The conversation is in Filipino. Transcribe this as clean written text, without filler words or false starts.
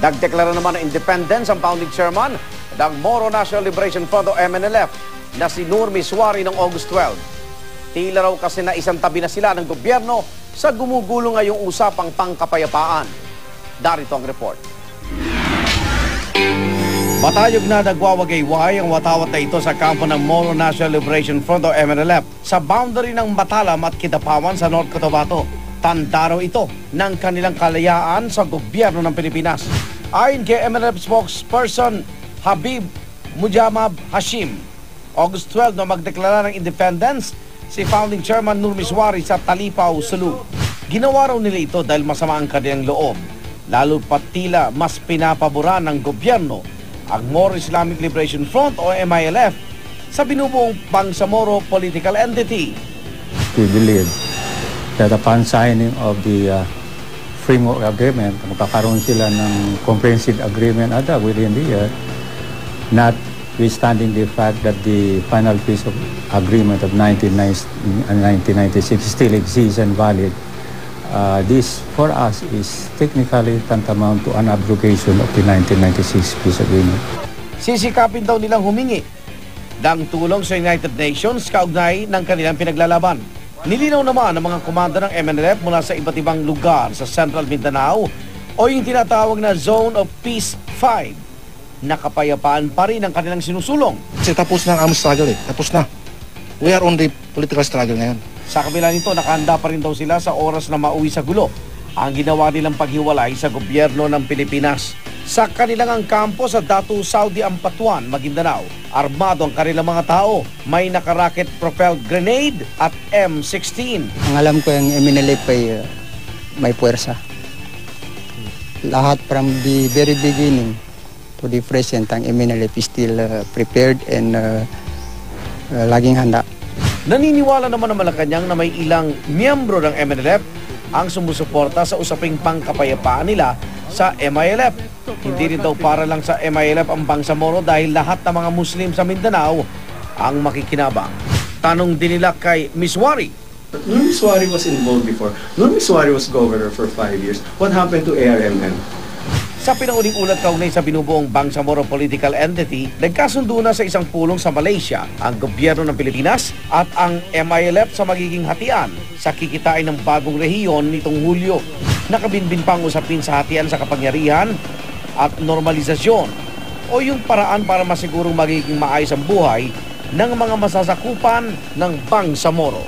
Nagdeklara naman ng independence ang founding chairman ng Moro National Liberation Front o MNLF na si Nurmi Suari noong August 12. Tila raw kasi na isang tabi na sila ng gobyerno sa gumugulo ngayong usapang pangkapayapaan. Darito ang report. Matayog na nagwawagayway ang watawat na ito sa kampo ng Moro National Liberation Front o MNLF sa boundary ng Matalam at Kidapawan sa North Cotabato. Tanda raw ito ng kanilang kalayaan sa gobyerno ng Pilipinas. Ayon kay MNLF spokesperson Habib Mujamab Hashim, August 12 na magdeklara ng independence si founding chairman Nurmi Suari sa Talipaw, Sulu. Ginawa raw nila ito dahil masama ang kanilang loob, lalo pat tila mas pinapaboran ng gobyerno ang Moro Islamic Liberation Front o MILF sa binubuong Bangsamoro political entity. We believe that upon signing of the framework agreement, magkakaroon sila ng comprehensive agreement within the year, notwithstanding the fact that the final piece of agreement of 1996 still exists and valid. This, for us, is technically tantamount to an abrogation of the 1996 peace agreement. Sisikapin daw nilang humingi ng tulong sa United Nations kaugnay ng kanilang pinaglalaban. Nilinaw naman ng mga komando ng MNLF mula sa iba't ibang lugar sa Central Mindanao o yung tinatawag na Zone of Peace 5 na kapayapaan pa rin ang kanilang sinusulong. Kasi tapos na ang armed struggle Tapos na. We are on the political struggle ngayon. Sa kabila nito, nakahanda pa rin daw sila sa oras na mauwi sa gulo ang ginawa nilang paghiwalay sa gobyerno ng Pilipinas. Sa kanilang ang kampo sa Datu Saudi Ampatuan, Maguindanao, armado ang kanilang mga tao. May naka-rocket-propelled grenade at M16. Ang alam ko yung MNLF ay may puwersa. Lahat from the very beginning to the present, ang MNLF is still prepared and laging handa. Naniniwala naman ang Malacanang na may ilang miyembro ng MNLF ang sumusuporta sa usaping pangkapayapaan nila sa MILF. Hindi rin daw para lang sa MILF ang Bangsamoro dahil lahat ng mga Muslim sa Mindanao ang makikinabang. Tanong din nila kay Ms. Suari. Nurmi Suari was involved before. Nurmi Suari was governor for 5 years. What happened to ARMN? Sa pinanguling ulat kaugnay sa binubuong Bangsamoro political entity, nagkasundo na sa isang pulong sa Malaysia ang gobyerno ng Pilipinas at ang MILF sa magiging hatian sa kikitain ng bagong rehiyon nitong Hulyo. Nakabinbin pang usapin sa hatian sa kapangyarihan at normalisasyon o yung paraan para masigurong magiging maayos ang buhay ng mga masasakupan ng Bangsamoro.